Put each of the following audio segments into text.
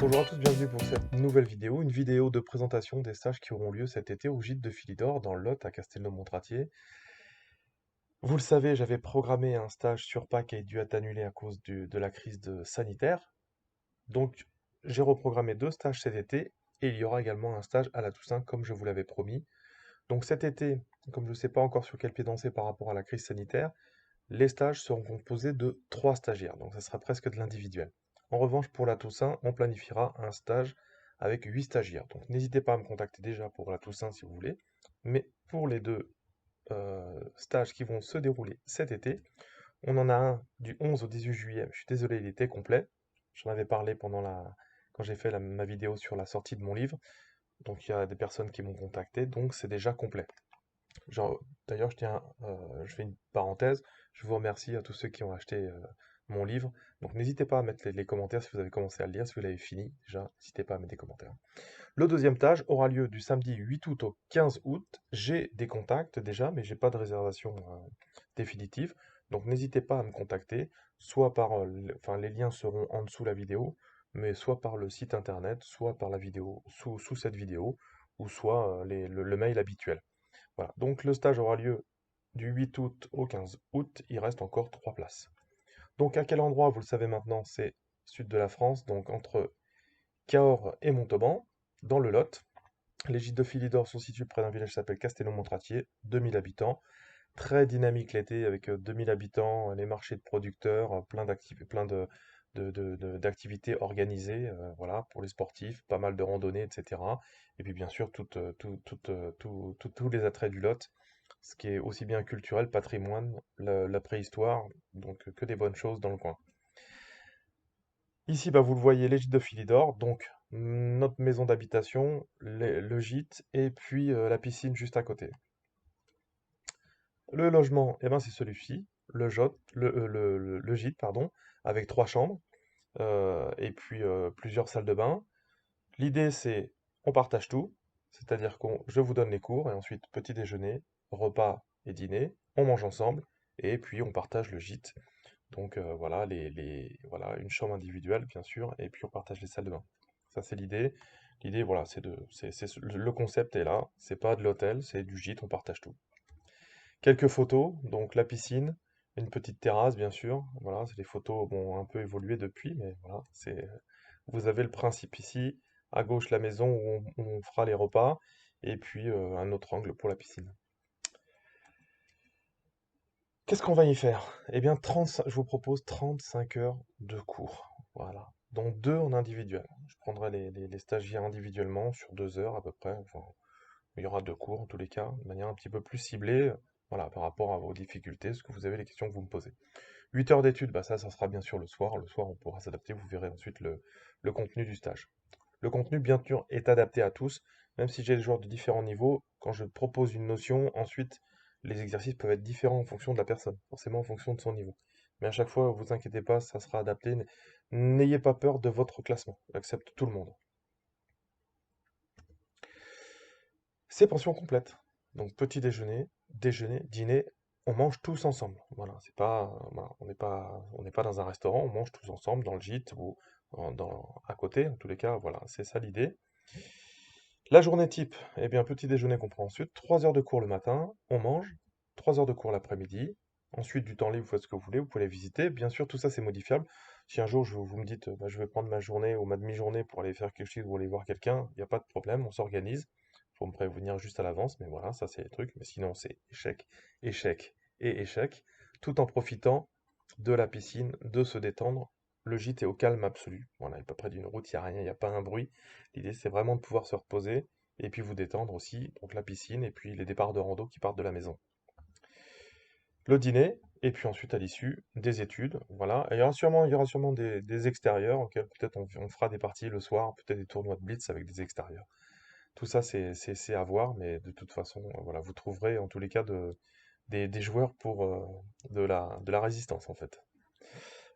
Bonjour à tous, bienvenue pour cette nouvelle vidéo, une vidéo de présentation des stages qui auront lieu cet été au gîte de Philidor dans le Lot à Castelnau-Montratier. Vous le savez, j'avais programmé un stage sur Pâques qui a dû être annulé à cause de la crise sanitaire. Donc j'ai reprogrammé deux stages cet été et il y aura également un stage à la Toussaint comme je vous l'avais promis. Donc cet été, comme je ne sais pas encore sur quel pied danser par rapport à la crise sanitaire, les stages seront composés de 3 stagiaires, donc ça sera presque de l'individuel. En revanche, pour la Toussaint, on planifiera un stage avec 8 stagiaires. Donc n'hésitez pas à me contacter déjà pour la Toussaint si vous voulez. Mais pour les deux stages qui vont se dérouler cet été, on en a un du 11 au 18 juillet. Je suis désolé, il était complet. J'en avais parlé quand j'ai fait ma vidéo sur la sortie de mon livre. Donc il y a des personnes qui m'ont contacté, donc c'est déjà complet. Genre, d'ailleurs, je fais une parenthèse, je vous remercie à tous ceux qui ont acheté mon livre. Donc n'hésitez pas à mettre les commentaires si vous avez commencé à le lire, si vous l'avez fini, déjà, n'hésitez pas à mettre des commentaires. Le deuxième stage aura lieu du samedi 8 août au 15 août. J'ai des contacts déjà, mais j'ai pas de réservation définitive. Donc n'hésitez pas à me contacter, soit par, enfin les liens seront en dessous la vidéo, mais soit par le site internet, soit par la vidéo, sous cette vidéo, ou soit le mail habituel. Voilà, donc le stage aura lieu du 8 août au 15 août, il reste encore 3 places. Donc à quel endroit, vous le savez maintenant, c'est sud de la France, donc entre Cahors et Montauban, dans le Lot. Les gîtes de Philidor sont situés près d'un village qui s'appelle Castelnau-Montratier, 2000 habitants. Très dynamique l'été avec 2000 habitants, les marchés de producteurs, d'activités organisées, voilà, pour les sportifs, pas mal de randonnées, etc. Et puis bien sûr, tous les attraits du Lot, ce qui est aussi bien culturel, patrimoine, la préhistoire, donc que des bonnes choses dans le coin. Ici, bah, vous le voyez, les gîtes de Philidor, donc notre maison d'habitation, le gîte et puis la piscine juste à côté. Le logement, eh ben, c'est celui-ci, le gîte, pardon, avec 3 chambres et puis plusieurs salles de bain. L'idée, c'est on partage tout, c'est-à-dire je vous donne les cours et ensuite petit déjeuner, repas et dîner, on mange ensemble et puis on partage le gîte. Donc voilà, voilà, une chambre individuelle bien sûr et puis on partage les salles de bain. Ça c'est l'idée. L'idée, voilà, le concept est là. C'est pas de l'hôtel, c'est du gîte, on partage tout. Quelques photos, donc la piscine, une petite terrasse bien sûr. Voilà, c'est des photos bon un peu évoluées depuis, mais voilà, vous avez le principe ici. À gauche la maison où on fera les repas, et puis un autre angle pour la piscine. Qu'est-ce qu'on va y faire? Eh bien, je vous propose 35 heures de cours. Voilà. Dont 2 en individuel. Je prendrai les stagiaires individuellement sur 2 heures à peu près. Enfin, il y aura 2 cours en tous les cas, de manière un petit peu plus ciblée, voilà, par rapport à vos difficultés, ce que vous avez, les questions que vous me posez. 8 heures d'études, bah ça sera bien sûr le soir. Le soir, on pourra s'adapter, vous verrez ensuite le contenu du stage. Le contenu, bien sûr, est adapté à tous, même si j'ai des joueurs de différents niveaux. Quand je propose une notion, ensuite, les exercices peuvent être différents en fonction de la personne, forcément en fonction de son niveau. Mais à chaque fois, vous inquiétez pas, ça sera adapté. N'ayez pas peur de votre classement. J'accepte tout le monde. C'est pension complète. Donc petit déjeuner, déjeuner, dîner, on mange tous ensemble. Voilà, c'est pas, voilà, on n'est pas dans un restaurant, on mange tous ensemble dans le gîte ou à côté. En tous les cas, voilà, c'est ça l'idée. La journée type, eh bien, petit déjeuner qu'on prend ensuite, 3 heures de cours le matin, on mange, 3 heures de cours l'après-midi, ensuite du temps libre, vous faites ce que vous voulez, vous pouvez les visiter. Bien sûr, tout ça c'est modifiable. Si un jour vous me dites, bah, je vais prendre ma journée ou ma demi-journée pour aller faire quelque chose ou aller voir quelqu'un, il n'y a pas de problème, on s'organise. Il faut me prévenir juste à l'avance, mais voilà, ça c'est les trucs. Mais sinon, c'est échec, échec et échec, tout en profitant de la piscine, de se détendre. Le gîte est au calme absolu. Voilà, il n'est pas près d'une route, il n'y a rien, il n'y a pas un bruit. L'idée, c'est vraiment de pouvoir se reposer et puis vous détendre aussi, donc la piscine et puis les départs de rando qui partent de la maison. Le dîner, et puis ensuite à l'issue, des études, voilà. Et il y aura sûrement des extérieurs auxquels peut-être on fera des parties le soir, peut-être des tournois de blitz avec des extérieurs. Tout ça, c'est à voir, mais de toute façon, voilà, vous trouverez en tous les cas des joueurs pour de la résistance en fait.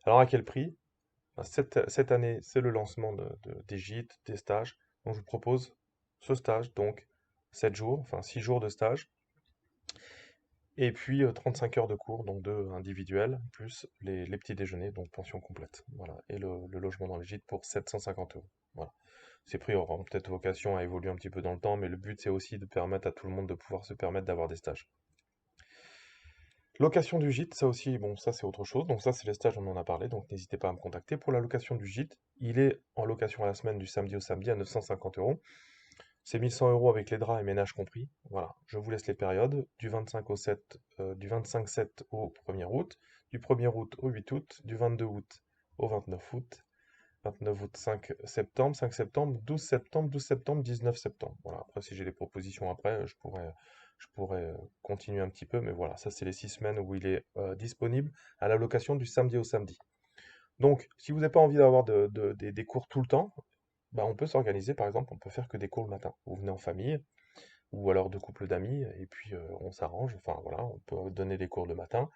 Alors à quel prix? Ben, cette année, c'est le lancement des gîtes, des stages. Donc je vous propose ce stage, donc 7 jours, enfin 6 jours de stage. Et puis 35 heures de cours, donc deux individuels, plus les petits déjeuners, donc pension complète. Voilà. Et le logement dans les gîtes pour 750 euros. Voilà. Ces prix auront peut-être vocation à évoluer un petit peu dans le temps, mais le but c'est aussi de permettre à tout le monde de pouvoir se permettre d'avoir des stages. Location du gîte, ça aussi, bon, ça c'est autre chose. Donc ça c'est les stages, on en a parlé, donc n'hésitez pas à me contacter. Pour la location du gîte, il est en location à la semaine du samedi au samedi à 950 euros. C'est 1100 euros avec les draps et ménage compris. Voilà, je vous laisse les périodes du 25 au 7, du 25-7 au 1er août, du 1er août au 8 août, du 22 août au 29 août, 29 août 5 septembre, 12 septembre, 12 septembre, 19 septembre. Voilà, après si j'ai des propositions après, je pourrais continuer un petit peu, mais voilà, ça c'est les 6 semaines où il est disponible à la location du samedi au samedi. Donc, si vous n'avez pas envie d'avoir des cours tout le temps, bah, on peut s'organiser, par exemple, on peut faire que des cours le matin. Vous venez en famille, ou alors de couples d'amis, et puis on s'arrange, enfin voilà, on peut donner les cours le matin,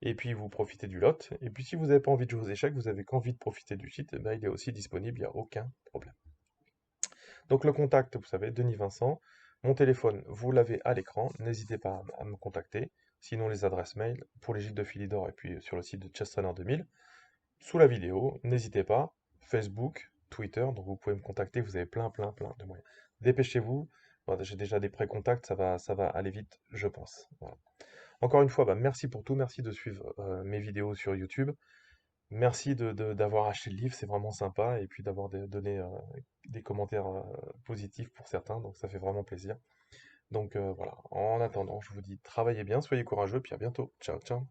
et puis vous profitez du lot. Et puis si vous n'avez pas envie de jouer aux échecs, vous avez qu'envie de profiter du site, eh ben, il est aussi disponible, il n'y a aucun problème. Donc le contact, vous savez, Denis Vincent, mon téléphone, vous l'avez à l'écran, n'hésitez pas à me contacter. Sinon les adresses mail pour les gîtes de Philidor et puis sur le site de Chestrainer 2000, sous la vidéo, n'hésitez pas, Facebook, Twitter, donc vous pouvez me contacter, vous avez plein, plein, plein de moyens. Dépêchez-vous, voilà, j'ai déjà des pré-contacts, ça va aller vite, je pense. Voilà. Encore une fois, bah, merci pour tout, merci de suivre mes vidéos sur YouTube, merci d'avoir acheté le livre, c'est vraiment sympa, et puis d'avoir donné des commentaires positifs pour certains, donc ça fait vraiment plaisir. Donc voilà, en attendant, je vous dis travaillez bien, soyez courageux, puis à bientôt. Ciao, ciao.